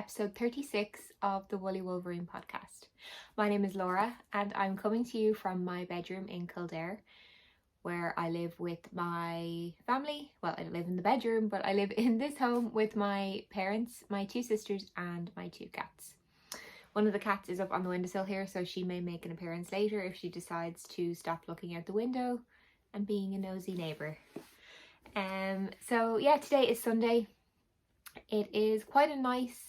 episode 36 of the Woolly Wolverine podcast. My name is Laura and I'm coming to you from my bedroom in Kildare, where I live with my family. Well, I don't live in the bedroom, but I live in this home with my parents, my two sisters and my two cats. One of the cats is up on the windowsill here, so she may make an appearance later if she decides to stop looking out the window and being a nosy neighbour. So yeah, today is Sunday. It is quite a nice,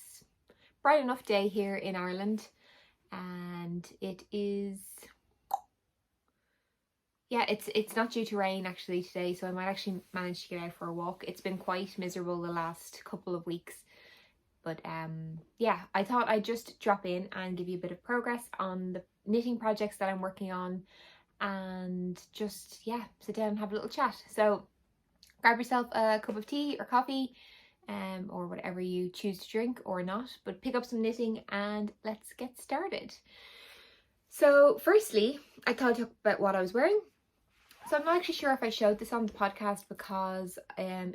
bright enough day here in Ireland, and it is, yeah, it's not due to rain actually today, so I might actually manage to get out for a walk. It's been quite miserable the last couple of weeks, but yeah, I thought I'd just drop in and give you a bit of progress on the knitting projects that I'm working on, and just, yeah, sit down and have a little chat. So grab yourself a cup of tea or coffee, or whatever you choose to drink or not, but pick up some knitting and let's get started. So firstly, I thought I'd talk about what I was wearing. So I'm not actually sure if I showed this on the podcast because I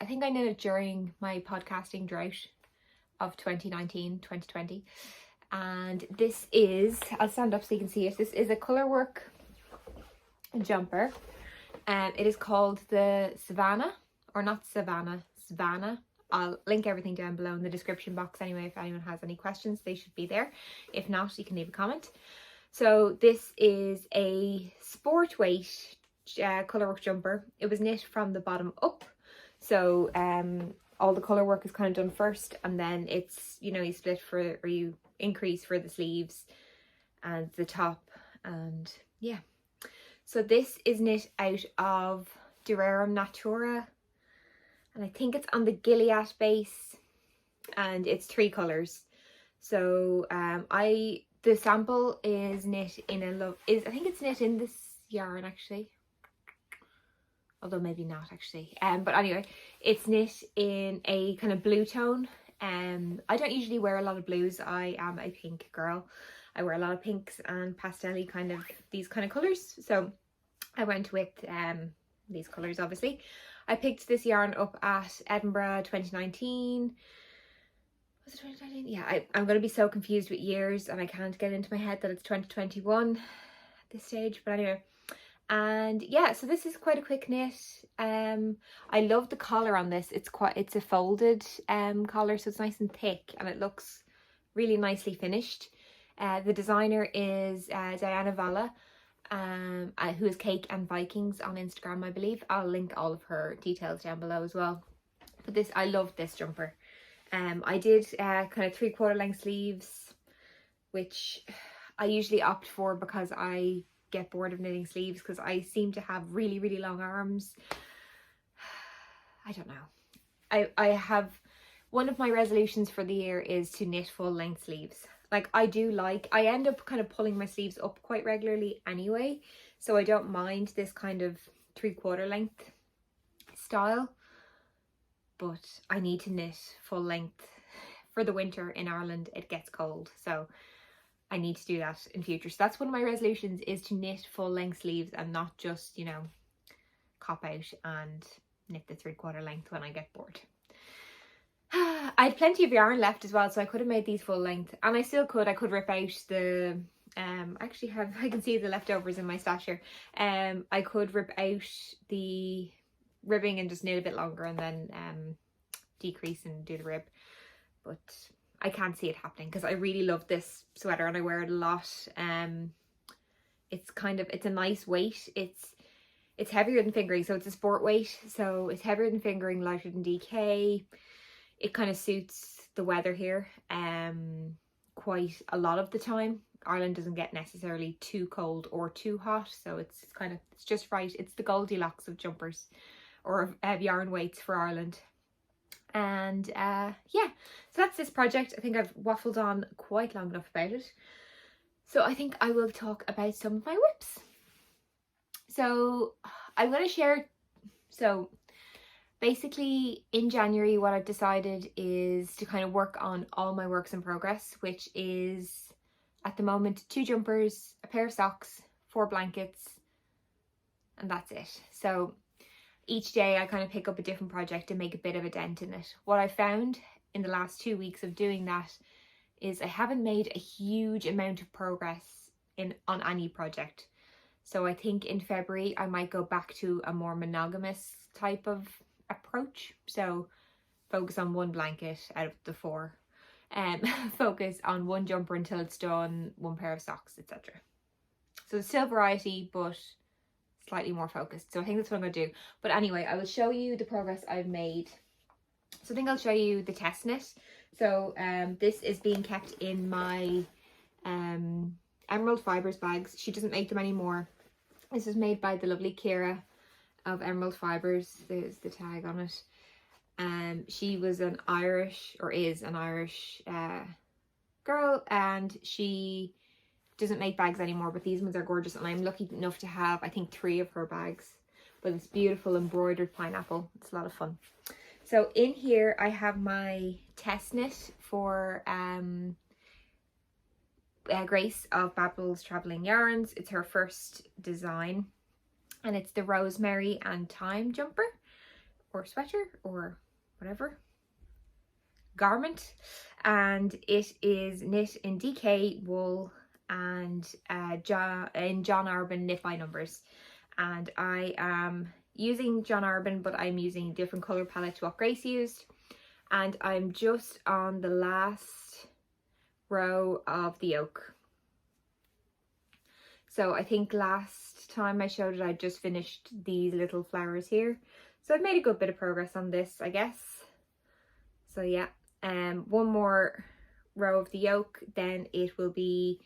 think I knit it during my podcasting drought of 2019-2020. And this is, I'll stand up so you can see it, this is a colourwork jumper. It is called the Savannah, or not Savannah, Svana. I'll link everything down below in the description box anyway. If anyone has any questions, they should be there. If not, you can leave a comment. So this is a sport weight colourwork jumper. It was knit from the bottom up. So all the colourwork is kind of done first, and then it's, you know, you split for, or you increase for the sleeves and the top, and yeah. So this is knit out of Durera Natura, and I think it's on the Gilead base, and it's 3 colours. So the sample is knit in I think it's knit in this yarn actually, although maybe not actually. But anyway, it's knit in a kind of blue tone. I don't usually wear a lot of blues. I am a pink girl. I wear a lot of pinks and pastel-y kind of, these kind of colours. So I went with these colours obviously. I picked this yarn up at Edinburgh 2019. Was it 2019? Yeah, I'm going to be so confused with years and I can't get into my head that it's 2021 at this stage. But anyway, and yeah, so this is quite a quick knit. I love the collar on this. It's a folded collar, so it's nice and thick and it looks really nicely finished. The designer is Diana Valla, who is Cake and Vikings on Instagram, I believe. I'll link all of her details down below as well. But this, I love this jumper. I did kind of 3/4 length sleeves, which I usually opt for because I get bored of knitting sleeves because I seem to have really, really long arms. I don't know. I have, one of my resolutions for the year is to knit full length sleeves. Like I end up kind of pulling my sleeves up quite regularly anyway, so I don't mind this kind of 3/4 length style, but I need to knit full length for the winter in Ireland. It gets cold, so I need to do that in future. So that's one of my resolutions, is to knit full length sleeves and not just, you know, cop out and knit the 3/4 length when I get bored. I had plenty of yarn left as well, so I could have made these full length, and I still could. I could rip out the I can see the leftovers in my stash here. I could rip out the ribbing and just knit a bit longer and then decrease and do the rib, but I can't see it happening because I really love this sweater and I wear it a lot. It's a nice weight. It's heavier than fingering, so it's a sport weight, so it's heavier than fingering, lighter than DK. It kind of suits the weather here quite a lot of the time. Ireland doesn't get necessarily too cold or too hot, so it's just right. It's the Goldilocks of jumpers or yarn weights for Ireland. And yeah, so that's this project. I think I've waffled on quite long enough about it, so I think I will talk about some of my whips. So I'm going to share, so basically in January what I've decided is to kind of work on all my works in progress, which is at the moment 2 jumpers, a pair of socks, 4 blankets, and that's it. So each day I kind of pick up a different project and make a bit of a dent in it. What I found in the last 2 weeks of doing that is I haven't made a huge amount of progress on any project. So I think in February I might go back to a more monogamous type of approach. So focus on one blanket out of the 4. Focus on one jumper until it's done, one pair of socks, etc. So it's still variety, but slightly more focused. So I think that's what I'm going to do. But anyway, I will show you the progress I've made. So I think I'll show you the test knit. So this is being kept in my Emerald Fibres bags. She doesn't make them anymore. This is made by the lovely Kira of Emerald Fibres. There's the tag on it. She was an Irish, or is an Irish girl, and she doesn't make bags anymore, but these ones are gorgeous, and I'm lucky enough to have, I think, 3 of her bags. But it's beautiful embroidered pineapple. It's a lot of fun. So in here I have my test knit for Grace of Babel's Travelling Yarns. It's her first design, and it's the Rosemary and Time jumper or sweater or whatever garment, and it is knit in DK wool and in John Arbon knit by numbers. And I am using John Arbon, but I'm using a different colour palette to what Grace used, and I'm just on the last row of the yoke. So I think last time I showed it, I just finished these little flowers here. So I've made a good bit of progress on this, I guess. So yeah, one more row of the yoke, then it will be,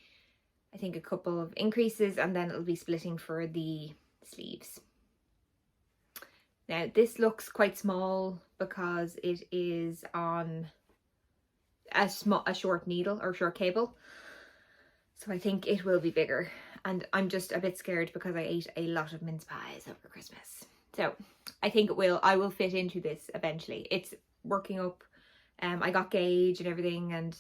I think, a couple of increases, and then it'll be splitting for the sleeves. Now this looks quite small because it is on a short needle or short cable. So I think it will be bigger, and I'm just a bit scared because I ate a lot of mince pies over Christmas. So I think I will fit into this eventually. It's working up. I got gauge and everything, and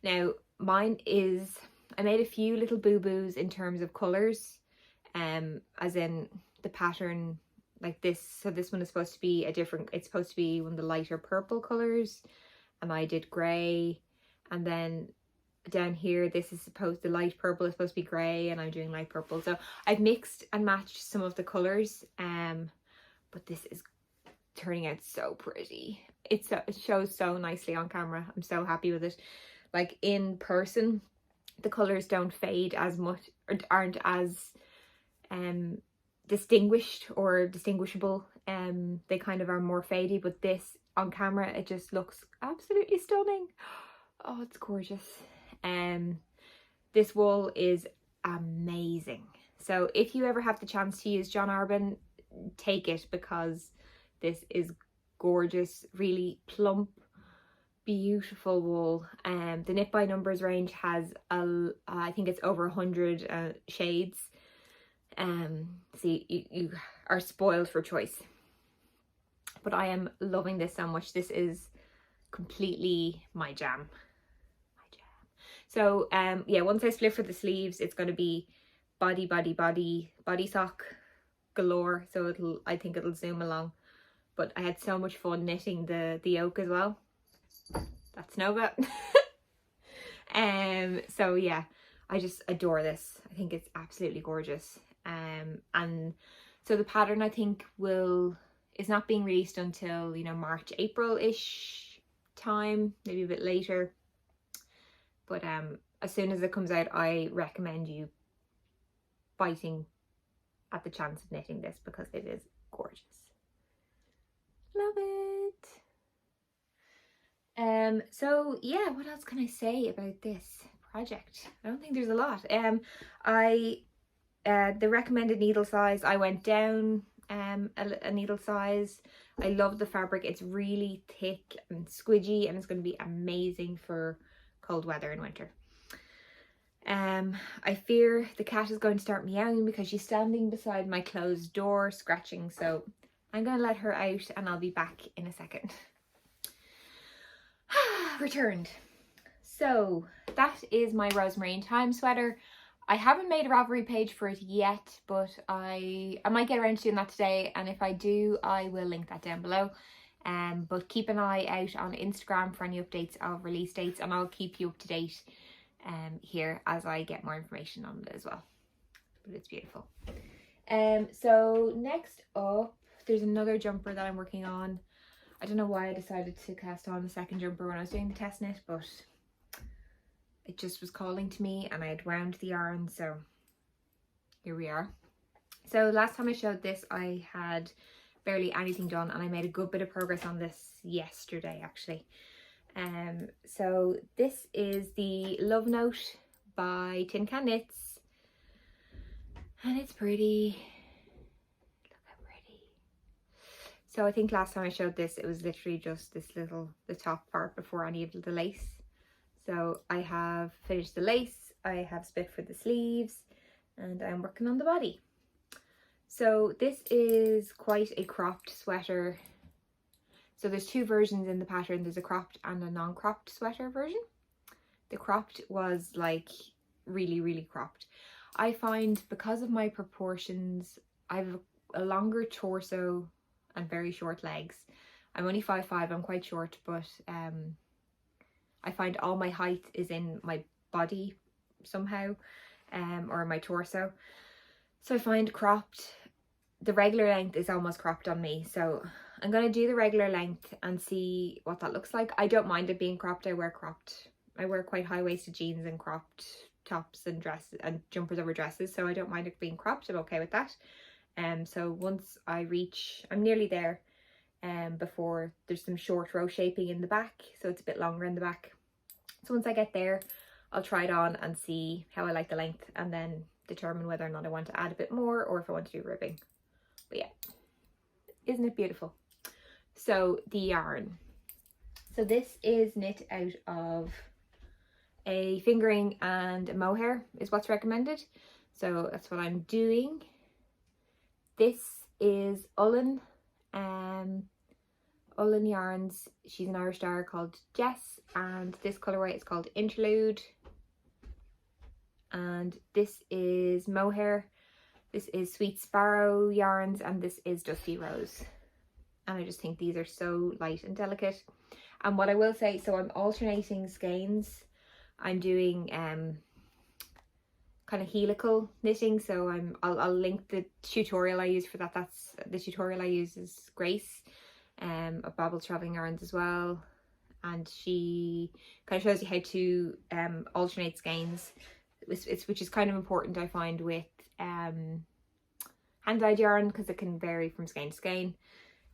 now mine is, I made a few little boo-boos in terms of colours, as in the pattern like this. So this one is supposed to be it's supposed to be one of the lighter purple colours, and I did grey, and then down here the light purple is supposed to be grey, and I'm doing light purple. So I've mixed and matched some of the colours, but this is turning out so pretty. It shows so nicely on camera. I'm so happy with it. Like in person, the colours don't fade as much, or aren't as distinguished or distinguishable. They kind of are more fadey, but this on camera, it just looks absolutely stunning. Oh, it's gorgeous. This wool is amazing. So if you ever have the chance to use John Arbon, take it, because this is gorgeous, really plump, beautiful wool. The Knit by Numbers range has I think it's over 100 shades. So you are spoiled for choice, but I am loving this so much. This is completely my jam. So yeah, once I split for the sleeves, it's going to be body sock galore. So I think it'll zoom along. But I had so much fun knitting the yoke as well. That's Nova. So yeah, I just adore this. I think it's absolutely gorgeous. And so the pattern, I think, is not being released until, March, April-ish time, maybe a bit later. But as soon as it comes out, I recommend you biting at the chance of knitting this, because it is gorgeous. Love it. So yeah, what else can I say about this project? I don't think there's a lot. The recommended needle size, I went down a needle size. I love the fabric. It's really thick and squidgy, and it's going to be amazing for cold weather in winter. I fear the cat is going to start meowing because she's standing beside my closed door scratching, so I'm going to let her out and I'll be back in a second. Returned. So that is my Rosemary and Time sweater. I haven't made a Ravelry page for it yet, but I might get around to doing that today, and if I do, I will link that down below. But keep an eye out on Instagram for any updates of release dates, and I'll keep you up to date here as I get more information on it as well. But it's beautiful. So next up, there's another jumper that I'm working on. I don't know why I decided to cast on the second jumper when I was doing the test knit, but it just was calling to me and I had wound the yarn, so here we are. So last time I showed this, I had barely anything done, and I made a good bit of progress on this yesterday actually. So this is the Love Note by Tin Can Knits, and it's pretty. Look how pretty. So I think last time I showed this, it was literally just this little, the top part before any of the lace. So I have finished the lace, I have split for the sleeves, and I'm working on the body. So this is quite a cropped sweater. So there's two versions in the pattern. There's a cropped and a non-cropped sweater version. The cropped was like really, really cropped. I find because of my proportions, I have a longer torso and very short legs. I'm only 5'5", I'm quite short, but I find all my height is in my body somehow, or my torso. So I find cropped, the regular length is almost cropped on me. So I'm going to do the regular length and see what that looks like. I don't mind it being cropped. I wear quite high-waisted jeans and cropped tops and dresses and jumpers over dresses. So I don't mind it being cropped. I'm okay with that. So once I reach, I'm nearly there, before there's some short row shaping in the back. So it's a bit longer in the back. So once I get there, I'll try it on and see how I like the length, and then determine whether or not I want to add a bit more or if I want to do ribbing. But yeah, isn't it beautiful? So the yarn. So this is knit out of a fingering and a mohair is what's recommended. So that's what I'm doing. This is Ullen. Ullen Yarns. She's an Irish dyer called Jess, and this colourway is called Interlude. And this is mohair. This is Sweet Sparrow yarns, and this is Dusty Rose. And I just think these are so light and delicate. And what I will say, so I'm alternating skeins. I'm doing kind of helical knitting, so I'll link the tutorial I use for that. That's the tutorial I use is Grace, of Babble Travelling Yarns as well, and she kind of shows you how to alternate skeins, which is kind of important, I find, with hand-dyed yarn, because it can vary from skein to skein.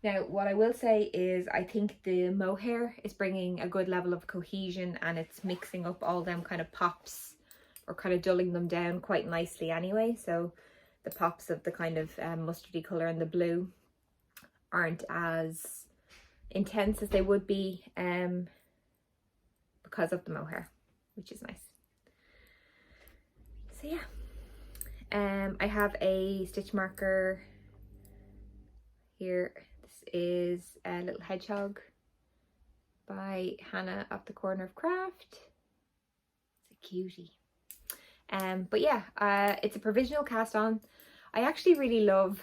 Now what I will say is I think the mohair is bringing a good level of cohesion, and it's mixing up all them kind of pops, or kind of dulling them down quite nicely anyway. So the pops of the kind of mustardy colour and the blue aren't as intense as they would be because of the mohair, which is nice. So yeah, I have a stitch marker here. This is a little hedgehog by Hannah at the Corner of Craft. It's a cutie. But yeah, it's a provisional cast on. I actually really love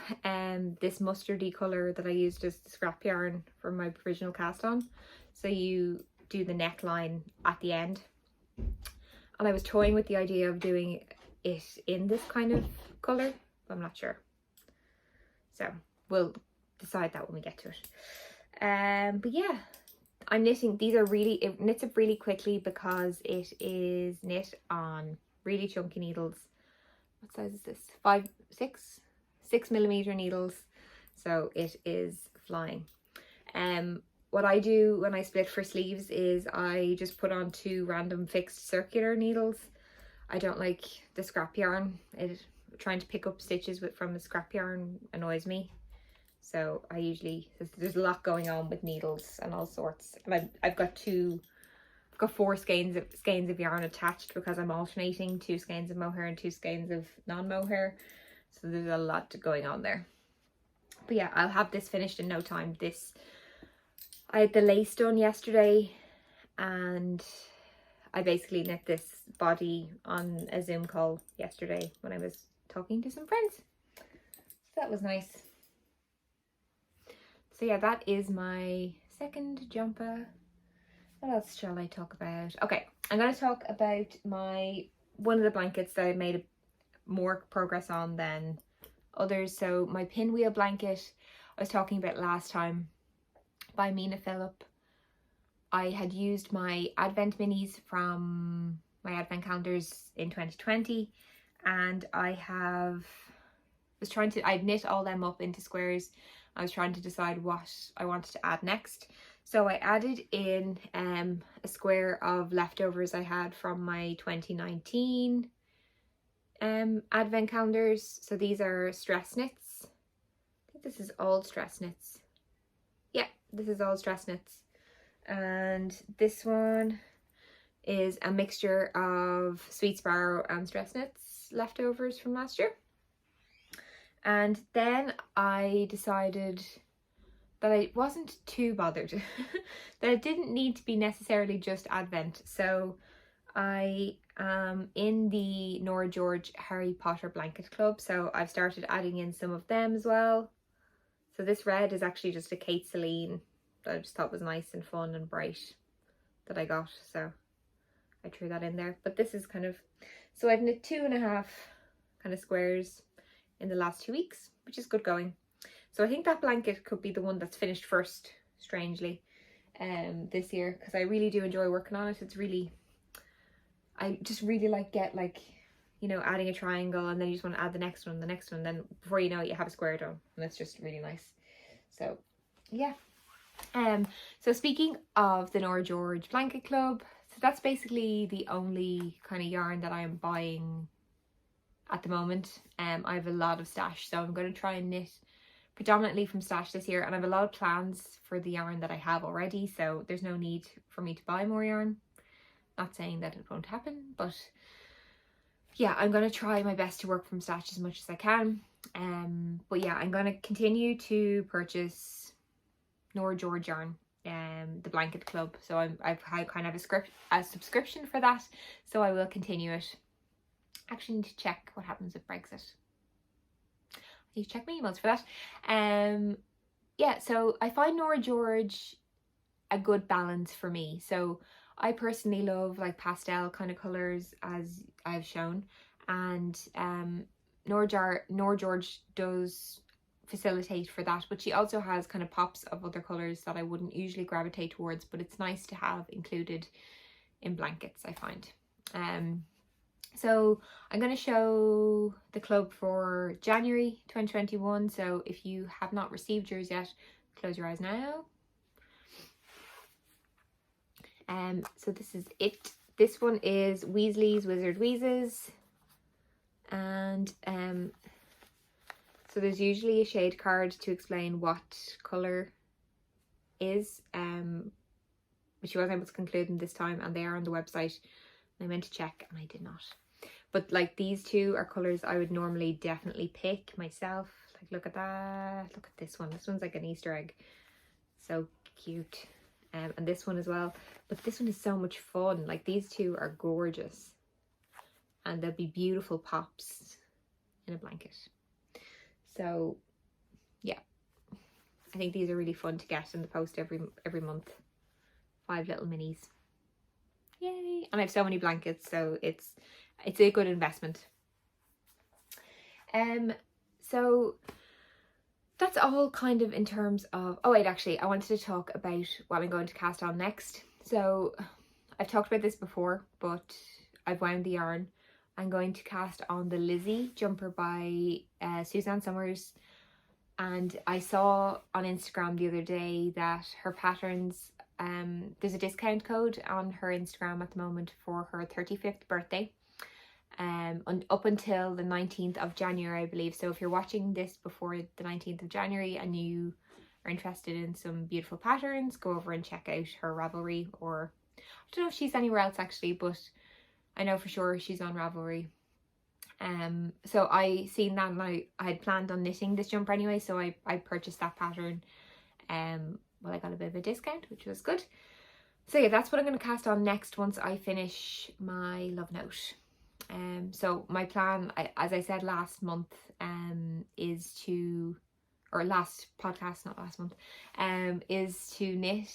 this mustardy colour that I used as the scrap yarn for my provisional cast on. So you do the neckline at the end. And I was toying with the idea of doing it in this kind of colour, but I'm not sure. So we'll decide that when we get to it. But yeah, I'm knitting. These are really, it knits up really quickly because it is knit on really chunky needles. What size is this? 6mm needles. So it is flying. What I do when I split for sleeves is I just put on 2 random fixed circular needles. I don't like the scrap yarn. Trying to pick up stitches from the scrap yarn annoys me. So I usually, there's a lot going on with needles and all sorts. And I've got 4 skeins of yarn attached because I'm alternating 2 skeins of mohair and 2 skeins of non-mohair. So there's a lot going on there. But yeah, I'll have this finished in no time. I had the lace done yesterday, and I basically knit this body on a Zoom call yesterday when I was talking to some friends. So that was nice. So yeah, that is my second jumper. What else shall I talk about? Okay, I'm going to talk about one of the blankets that I made more progress on than others. So my Pinwheel Blanket I was talking about last time by Mina Phillip. I had used my Advent minis from my Advent calendars in 2020, and I'd knit all them up into squares. I was trying to decide what I wanted to add next. So I added in a square of leftovers I had from my 2019 Advent calendars. So these are stress knits. I think this is all stress knits. Yeah, this is all stress knits. And this one is a mixture of Sweet Sparrow and stress knits leftovers from last year. And then I decided that I wasn't too bothered, that it didn't need to be necessarily just Advent. So I am in the Norah George Harry Potter blanket club, so I've started adding in some of them as well. So this red is actually just a Kate Celine that I just thought was nice and fun and bright that I got, so I threw that in there. But this is kind of, so I've knit 2.5 kind of squares in the last 2 weeks, which is good going. So I think that blanket could be the one that's finished first, strangely, this year, because I really do enjoy working on it. It's really, I just really like adding a triangle, and then you just want to add the next one, then before you know it, you have a square done, and it's just really nice. So yeah. So speaking of the Norah George Blanket Club, so that's basically the only kind of yarn that I'm buying at the moment. I have a lot of stash, so I'm going to try and knit predominantly from stash this year, and I have a lot of plans for the yarn that I have already, so there's no need for me to buy more yarn. Not saying that it won't happen, but yeah, I'm going to try my best to work from stash as much as I can. But yeah, I'm going to continue to purchase Norah George yarn, the Blanket Club. So I've had kind of a subscription for that, so I will continue it. Actually need to check what happens with Brexit. I need to check my emails for that. Yeah, so I find Norah George a good balance for me. So I personally love like pastel kind of colours, as I've shown, and Norah George does facilitate for that, but she also has kind of pops of other colours that I wouldn't usually gravitate towards, but it's nice to have included in blankets, I find. So I'm going to show the club for January 2021, so if you have not received yours yet, close your eyes now. So this is it. This one is Weasleys Wizard Wheezes, and so there's usually a shade card to explain what colour is, but she wasn't able to conclude them this time, and they are on the website. I meant to check and I did not. But like these two are colours I would normally definitely pick myself. Like look at that, look at this one. This one's like an Easter egg. So cute. And this one as well. But this one is so much fun. Like these two are gorgeous. And they'll be beautiful pops in a blanket. So yeah. I think these are really fun to get in the post every month. 5 little minis. Yay! And I have so many blankets, so it's a good investment. So that's all kind of in terms of, oh wait, actually I wanted to talk about what I'm going to cast on next. So I've talked about this before, but I've wound the yarn. I'm going to cast on the Lizzie jumper by Suzanne Summers, and I saw on Instagram the other day that her patterns, there's a discount code on her Instagram at the moment for her 35th birthday, up until the 19th of January, I believe. So if you're watching this before the 19th of January and you are interested in some beautiful patterns, go over and check out her Ravelry, or I don't know if she's anywhere else actually, but I know for sure she's on Ravelry. So I seen that, and I had planned on knitting this jumper anyway, so I purchased that pattern. Well, I got a bit of a discount, which was good. So yeah, that's what I'm going to cast on next once I finish my love note. So my plan, as I said last month, is to or last podcast, not last month, is to knit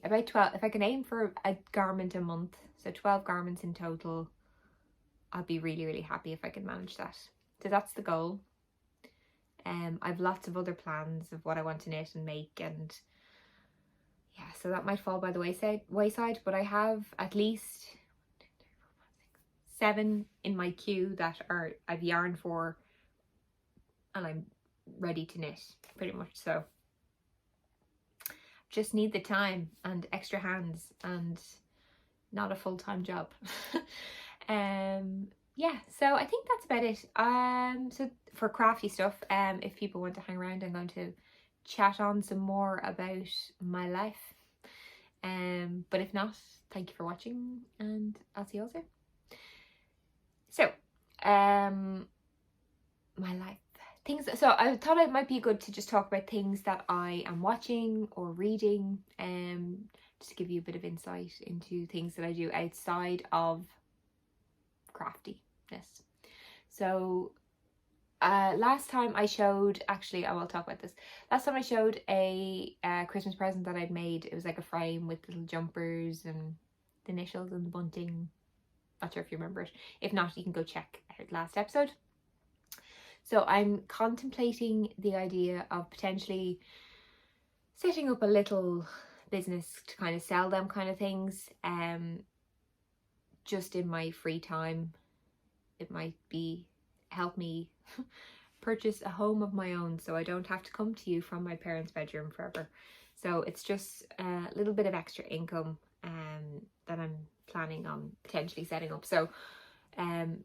about 12, if I can aim for a garment a month, so 12 garments in total, I'll be really, really happy if I can manage that. So that's the goal. I've lots of other plans of what I want to knit and make, and yeah, so that might fall by the wayside, but I have at least 7 in my queue that I've yarn for, and I'm ready to knit, pretty much. So just need the time and extra hands and not a full-time job. Yeah, so I think that's about it. So for crafty stuff, if people want to hang around, I'm going to chat on some more about my life. But if not, thank you for watching, and I'll see you all soon. So, my life. So I thought it might be good to just talk about things that I am watching or reading, just to give you a bit of insight into things that I do outside of craftiness. So last time I showed, actually I will talk about this. Last time I showed a Christmas present that I'd made. It was like a frame with little jumpers and the initials and the bunting. Not sure if you remember it. If not, you can go check out last episode. So I'm contemplating the idea of potentially setting up a little business to kind of sell them kind of things, just in my free time. It might help me purchase a home of my own, so I don't have to come to you from my parents' bedroom forever. So it's just a little bit of extra income that I'm planning on potentially setting up. So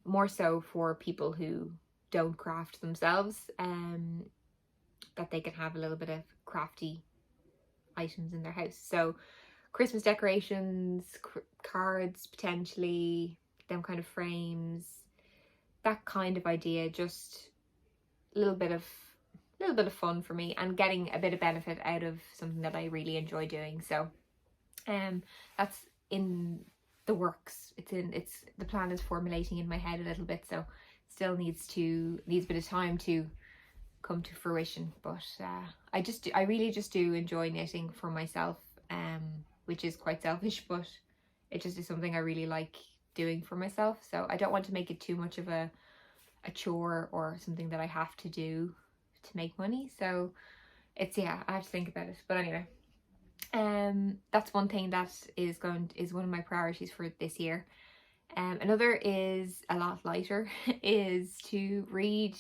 more so for people who don't craft themselves, that they can have a little bit of crafty items in their house. So Christmas decorations, cards, potentially, them kind of frames, that kind of idea. Just a little bit of fun for me, and getting a bit of benefit out of something that I really enjoy doing. So that's in the works. The plan is formulating in my head a little bit, so still needs a bit of time to come to fruition. But I really just do enjoy knitting for myself, which is quite selfish, but it just is something I really like doing for myself. So I don't want to make it too much of a chore or something that I have to do to make money. So I have to think about it. But anyway, that's one thing that is one of my priorities for this year. Another is a lot lighter, is to read.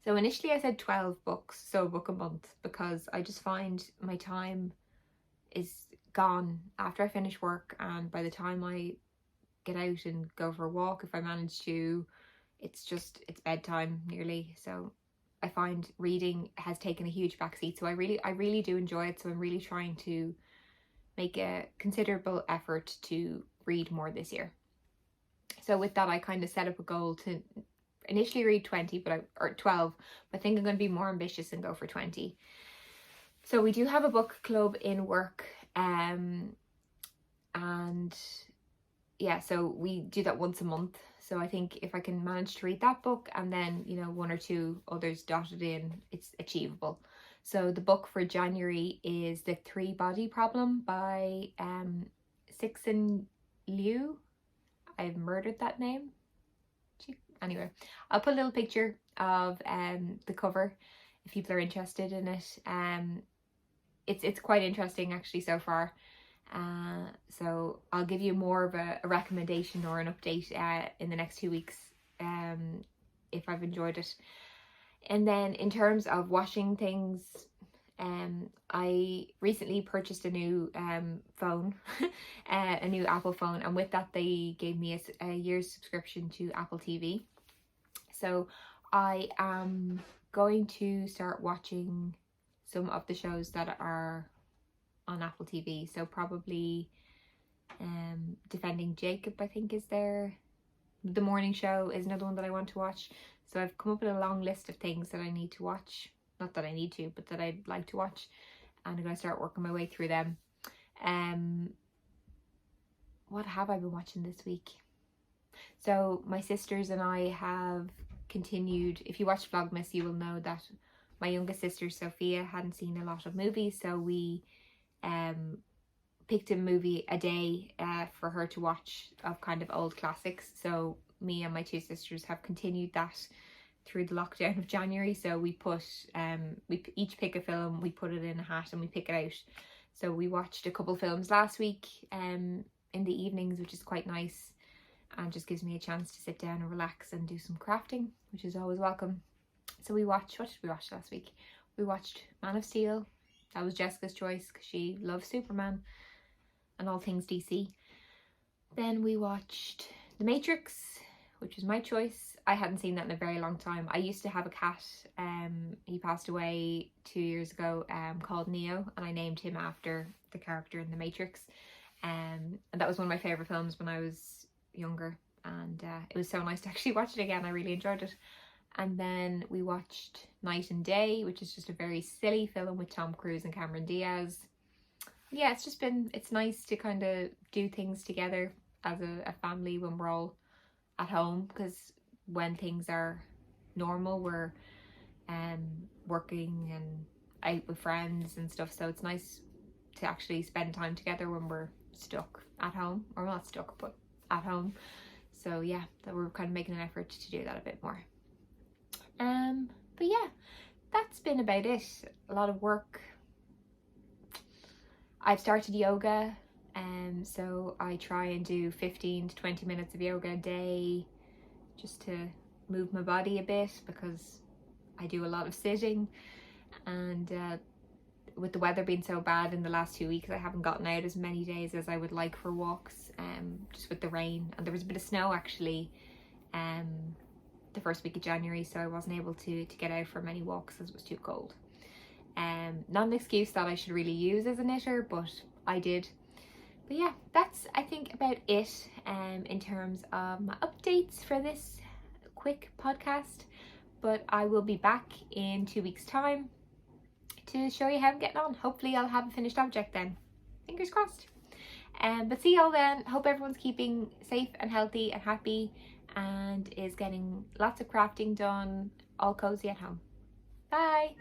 So initially I said 12 books, so a book a month, because I just find my time is gone after I finish work, and by the time I get out and go for a walk, if I manage to, it's bedtime nearly. So I find reading has taken a huge backseat. So I really do enjoy it. So I'm really trying to make a considerable effort to read more this year. So with that, I kind of set up a goal to initially read 20, or 12, but I think I'm going to be more ambitious and go for 20. So we do have a book club in work, and yeah, so we do that once a month. So I think if I can manage to read that book, and then, you know, 1 or 2 others dotted in, it's achievable. So the book for January is The 3-Body Problem by Sixin Liu. I've murdered that name. Anyway, I'll put a little picture of the cover if people are interested in it. It's quite interesting actually so far. So I'll give you more of a recommendation or an update in the next 2 weeks, if I've enjoyed it. And then in terms of washing things, I recently purchased a new phone, a new Apple phone, and with that they gave me a year's subscription to Apple TV. So I am going to start watching some of the shows that are on Apple TV. So probably Defending Jacob, I think, is there. The Morning Show is another one that I want to watch. So I've come up with a long list of things that I need to watch. Not that I need to, but that I'd like to watch. And I'm going to start working my way through them. What have I been watching this week? So my sisters and I have continued. If you watch Vlogmas, you will know that my youngest sister Sophia hadn't seen a lot of movies, so we picked a movie a day for her to watch of kind of old classics. So me and my two sisters have continued that through the lockdown of January. So we put we each pick a film, we put it in a hat and we pick it out. So we watched a couple films last week in the evenings, which is quite nice, and just gives me a chance to sit down and relax and do some crafting, which is always welcome. So we watched, what did we watch last week? We watched Man of Steel. That was Jessica's choice because she loves Superman and all things DC. Then we watched The Matrix, which was my choice. I hadn't seen that in a very long time. I used to have a cat, he passed away 2 years ago, called Neo, and I named him after the character in The Matrix. And that was one of my favourite films when I was younger, and it was so nice to actually watch it again. I really enjoyed it. And then we watched Night and Day, which is just a very silly film with Tom Cruise and Cameron Diaz. Yeah, it's nice to kind of do things together as a family when we're all at home, because when things are normal, we're working and out with friends and stuff, so it's nice to actually spend time together when we're stuck at home, or not stuck but at home. So yeah, that we're kind of making an effort to do that a bit more. But yeah, that's been about it. A lot of work. I've started yoga, so I try and do 15 to 20 minutes of yoga a day just to move my body a bit, because I do a lot of sitting, and with the weather being so bad in the last 2 weeks, I haven't gotten out as many days as I would like for walks, just with the rain, and there was a bit of snow actually the first week of January, so I wasn't able to get out for many walks as it was too cold. Not an excuse that I should really use as a knitter, but I did. But yeah, that's I think about it in terms of my updates for this quick podcast. But I will be back in 2 weeks' time to show you how I'm getting on. Hopefully I'll have a finished object then. Fingers crossed. But see y'all then. Hope everyone's keeping safe and healthy and happy, and is getting lots of crafting done, all cozy at home. Bye!